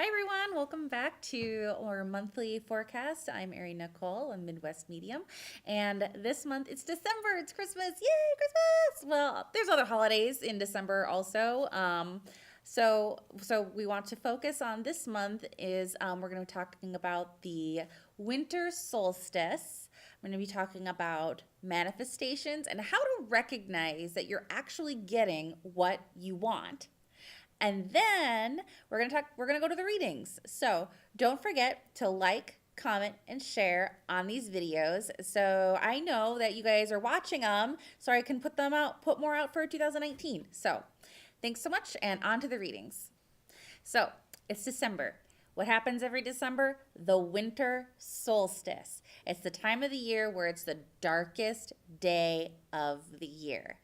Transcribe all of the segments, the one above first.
Hi everyone, welcome back to our monthly forecast. I'm Ari Nicole, a Midwest medium, and this month it's December. It's Christmas! Yay, Christmas! Well, there's other holidays in December also. So we want to focus on this month is we're going to be talking about the winter solstice. I'm going to be talking about manifestations and how to recognize that you're actually getting what you want. And then we're gonna go to the readings. So don't forget to like, comment, and share on these videos. So I know that you guys are watching them, so I can put more out for 2019. So thanks so much, and on to the readings. So it's December. What happens every December? The winter solstice. It's the time of the year where it's the darkest day of the year.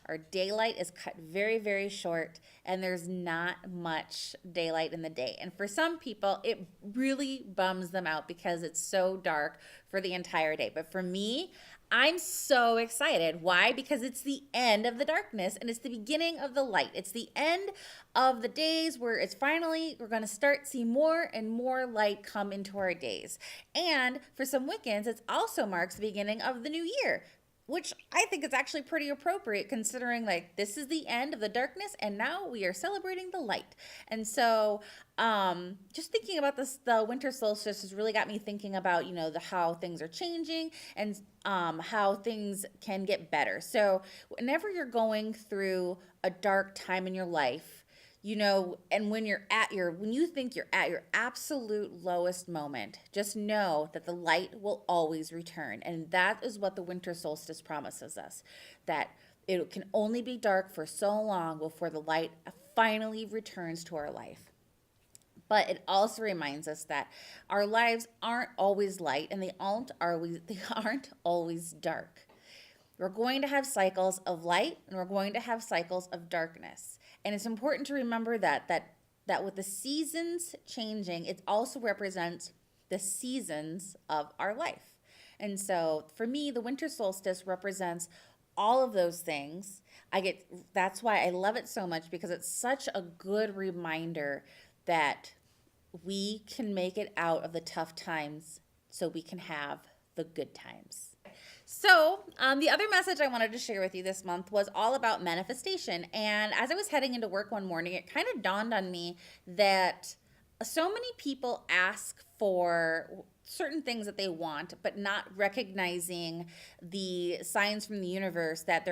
Our daylight is cut very, very short, and there's not much daylight in the day. And for some people, it really bums them out because it's so dark for the entire day. But for me, I'm so excited. Why? Because it's the end of the darkness and it's the beginning of the light. It's the end of the days where it's finally, we're going to start see more and more light come into our days. And for some Wiccans, it also marks the beginning of the new year, which I think is actually pretty appropriate considering like this is the end of the darkness and now we are celebrating the light. And so just thinking about this, the winter solstice has really got me thinking about, how things are changing and how things can get better. So whenever you're going through a dark time in your life, and when you think you're at your absolute lowest moment, just know that the light will always return. And that is what the winter solstice promises us, that it can only be dark for so long before the light finally returns to our life. But it also reminds us that our lives aren't always light and they aren't always dark. We're going to have cycles of light and we're going to have cycles of darkness. And it's important to remember that with the seasons changing, it also represents the seasons of our life. And so for me, the winter solstice represents all of those things. That's why I love it so much, because it's such a good reminder that we can make it out of the tough times so we can have the good times. So, the other message I wanted to share with you this month was all about manifestation. And as I was heading into work one morning, it kind of dawned on me that so many people ask for certain things that they want, but not recognizing the signs from the universe that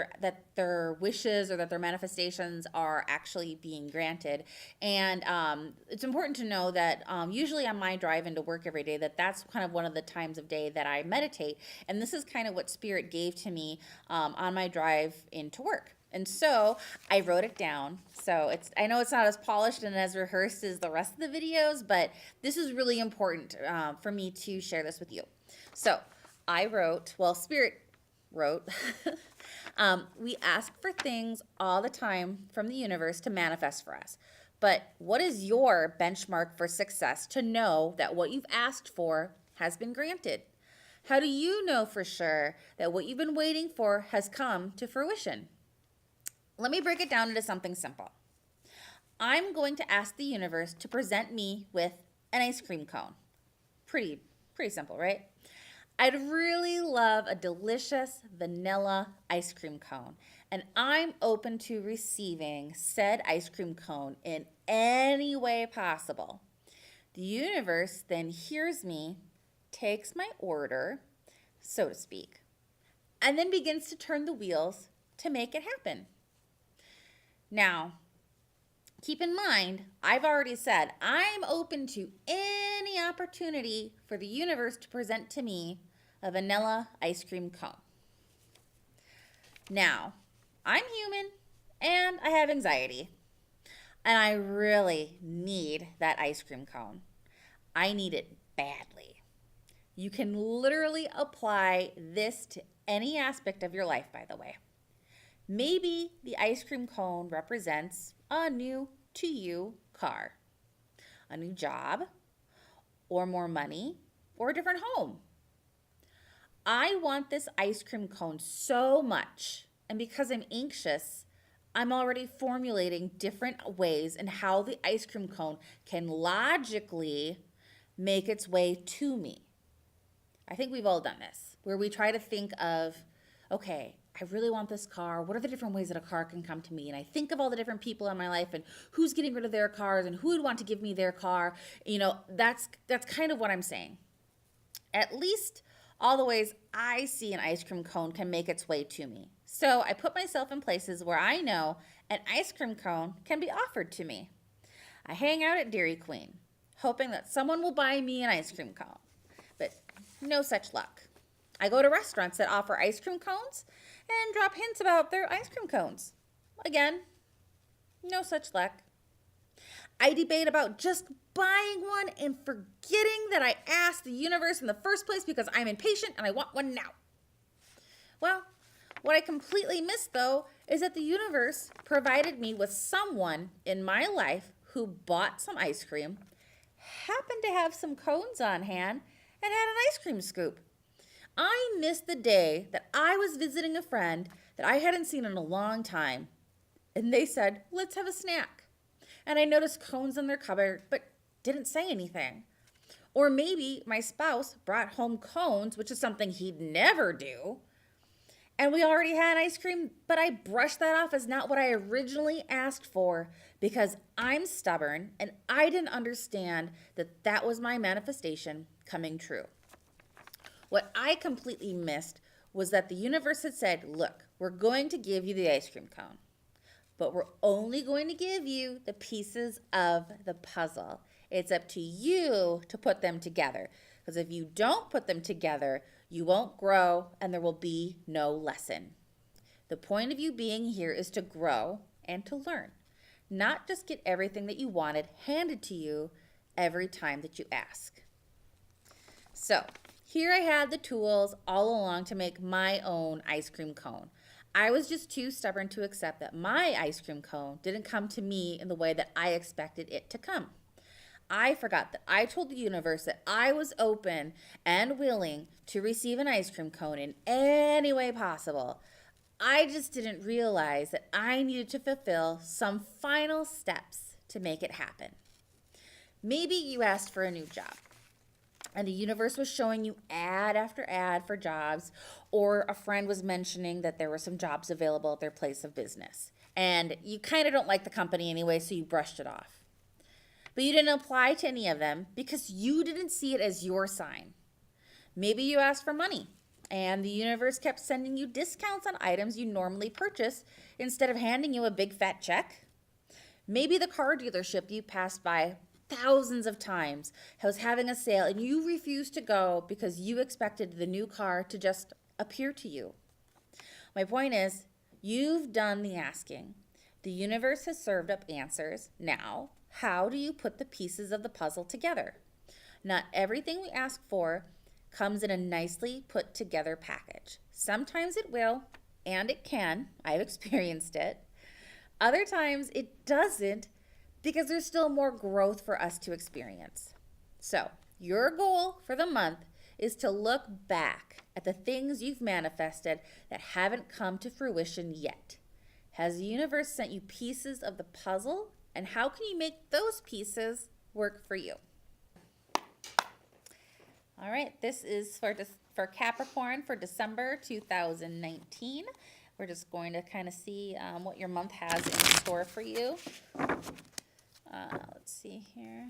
their wishes or that their manifestations are actually being granted. And it's important to know that usually on my drive into work every day, that's kind of one of the times of day that I meditate. And this is kind of what Spirit gave to me on my drive into work. And so I wrote it down. So I know it's not as polished and as rehearsed as the rest of the videos, but this is really important for me to share this with you. So Spirit wrote, we ask for things all the time from the universe to manifest for us. But what is your benchmark for success to know that what you've asked for has been granted? How do you know for sure that what you've been waiting for has come to fruition? Let me break it down into something simple. I'm going to ask the universe to present me with an ice cream cone. Pretty simple, right? I'd really love a delicious vanilla ice cream cone, and I'm open to receiving said ice cream cone in any way possible. The universe then hears me, takes my order, so to speak, and then begins to turn the wheels to make it happen. Now, keep in mind, I've already said I'm open to any opportunity for the universe to present to me a vanilla ice cream cone. Now, I'm human and I have anxiety, and I really need that ice cream cone. I need it badly. You can literally apply this to any aspect of your life, by the way. Maybe the ice cream cone represents a new to you car, a new job, or more money, or a different home. I want this ice cream cone so much, and because I'm anxious, I'm already formulating different ways and how the ice cream cone can logically make its way to me. I think we've all done this, where we try to think of, okay, I really want this car. What are the different ways that a car can come to me? And I think of all the different people in my life and who's getting rid of their cars and who would want to give me their car. That's kind of what I'm saying. At least all the ways I see an ice cream cone can make its way to me. So I put myself in places where I know an ice cream cone can be offered to me. I hang out at Dairy Queen, hoping that someone will buy me an ice cream cone. But no such luck. I go to restaurants that offer ice cream cones and drop hints about their ice cream cones. Again, no such luck. I debate about just buying one and forgetting that I asked the universe in the first place because I'm impatient and I want one now. Well, what I completely missed, though, is that the universe provided me with someone in my life who bought some ice cream, happened to have some cones on hand, and had an ice cream scoop. I missed the day that I was visiting a friend that I hadn't seen in a long time, and they said, let's have a snack. And I noticed cones in their cupboard, but didn't say anything. Or maybe my spouse brought home cones, which is something he'd never do. And we already had ice cream, but I brushed that off as not what I originally asked for because I'm stubborn and I didn't understand that that was my manifestation coming true. What I completely missed was that the universe had said, look, we're going to give you the ice cream cone, but we're only going to give you the pieces of the puzzle. It's up to you to put them together. Because if you don't put them together, you won't grow and there will be no lesson. The point of you being here is to grow and to learn, not just get everything that you wanted handed to you every time that you ask. So here I had the tools all along to make my own ice cream cone. I was just too stubborn to accept that my ice cream cone didn't come to me in the way that I expected it to come. I forgot that I told the universe that I was open and willing to receive an ice cream cone in any way possible. I just didn't realize that I needed to fulfill some final steps to make it happen. Maybe you asked for a new job and the universe was showing you ad after ad for jobs, or a friend was mentioning that there were some jobs available at their place of business. And you kind of don't like the company anyway, so you brushed it off. But you didn't apply to any of them because you didn't see it as your sign. Maybe you asked for money, and the universe kept sending you discounts on items you normally purchase instead of handing you a big fat check. Maybe the car dealership you passed by thousands of times was having a sale and you refused to go because you expected the new car to just appear to you. My point is, you've done the asking. The universe has served up answers. Now, how do you put the pieces of the puzzle together? Not everything we ask for comes in a nicely put together package. Sometimes it will, and it can. I've experienced it. Other times it doesn't, because there's still more growth for us to experience. So, your goal for the month is to look back at the things you've manifested that haven't come to fruition yet. Has the universe sent you pieces of the puzzle, and how can you make those pieces work for you? All right, this is for Capricorn for December 2019. We're just going to kind of see what your month has in store for you. Let's see here.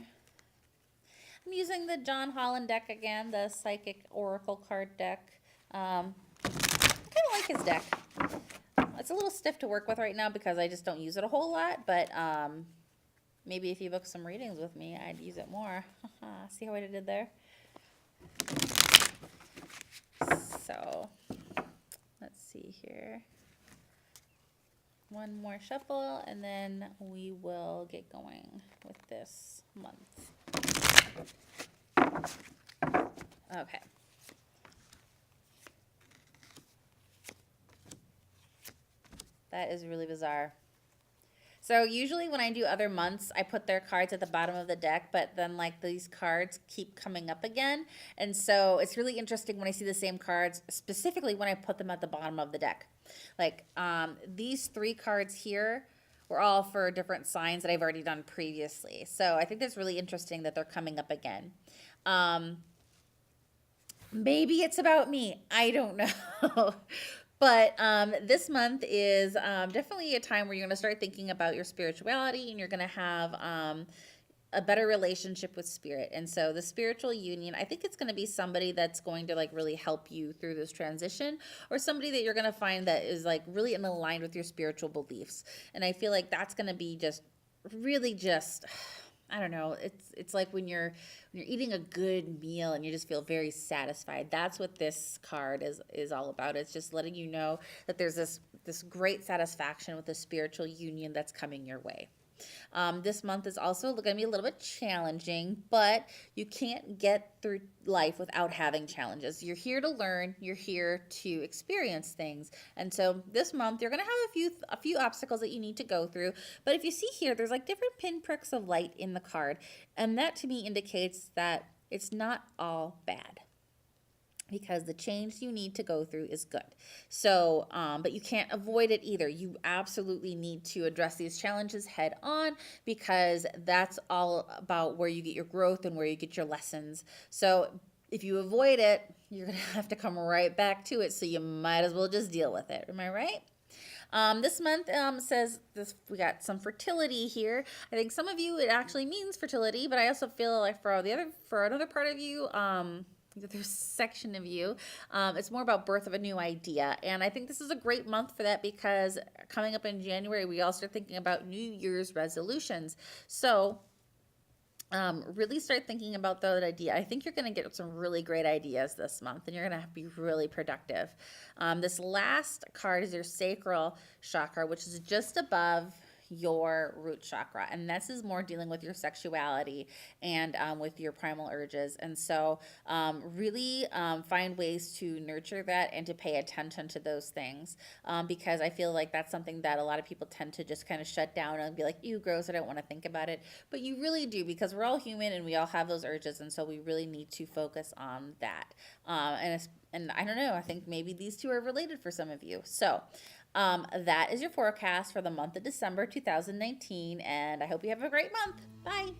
I'm using the John Holland deck again, the Psychic Oracle card deck. I kind of like his deck. It's a little stiff to work with right now because I just don't use it a whole lot, but maybe if you book some readings with me, I'd use it more. See how I did there? So, let's see here. One more shuffle, and then we will get going with this month. Okay. That is really bizarre. So usually when I do other months, I put their cards at the bottom of the deck, but then like these cards keep coming up again. And so it's really interesting when I see the same cards, specifically when I put them at the bottom of the deck. Like these 3 cards here were all for different signs that I've already done previously. So I think that's really interesting that they're coming up again. Maybe it's about me. I don't know. But this month is definitely a time where you're going to start thinking about your spirituality, and you're going to have a better relationship with spirit. And so the spiritual union, I think it's going to be somebody that's going to like really help you through this transition, or somebody that you're going to find that is like really in aligned with your spiritual beliefs. And I feel like that's going to be just really just, I don't know. It's like when you're eating a good meal and you just feel very satisfied. That's what this card is all about. It's just letting you know that there's this great satisfaction with the spiritual union that's coming your way. This month is also going to be a little bit challenging, but you can't get through life without having challenges. You're here to learn. You're here to experience things. And so this month you're going to have a few obstacles that you need to go through. But if you see here, there's like different pinpricks of light in the card. And that to me indicates that it's not all bad, because the change you need to go through is good. So, but you can't avoid it either. You absolutely need to address these challenges head on, because that's all about where you get your growth and where you get your lessons. So if you avoid it, you're going to have to come right back to it. So you might as well just deal with it. Am I right? This month says this. We got some fertility here. I think some of you it actually means fertility, but I also feel like for another part of you, there's section of you, it's more about birth of a new idea. And I think this is a great month for that, because coming up in January, we all start thinking about New Year's resolutions. So really start thinking about that idea. I think you're going to get some really great ideas this month, and you're going to be really productive. This last card is your sacral chakra, which is just above your root chakra, and this is more dealing with your sexuality and with your primal urges. And so really find ways to nurture that and to pay attention to those things, because I feel like that's something that a lot of people tend to just kind of shut down and be like, ew, gross, I don't want to think about it. But you really do, because we're all human and we all have those urges, and so we really need to focus on that. And I don't know, I think maybe these two are related for some of you. So that is your forecast for the month of December 2019, and I hope you have a great month. Bye.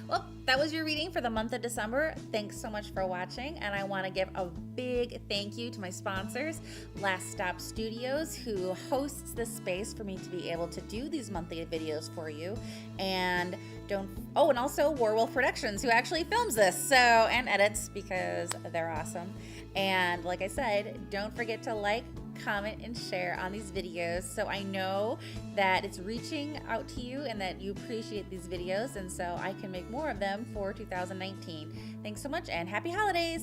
Well, that was your reading for the month of December. Thanks so much for watching, and I want to give a big thank you to my sponsors, Last Stop Studios, who hosts this space for me to be able to do these monthly videos for you, and also Warwolf Productions, who actually films this and edits, because they're awesome. And like I said, don't forget to like, comment, and share on these videos, so I know that it's reaching out to you and that you appreciate these videos, and so I can make more of them for 2019. Thanks so much, and happy holidays!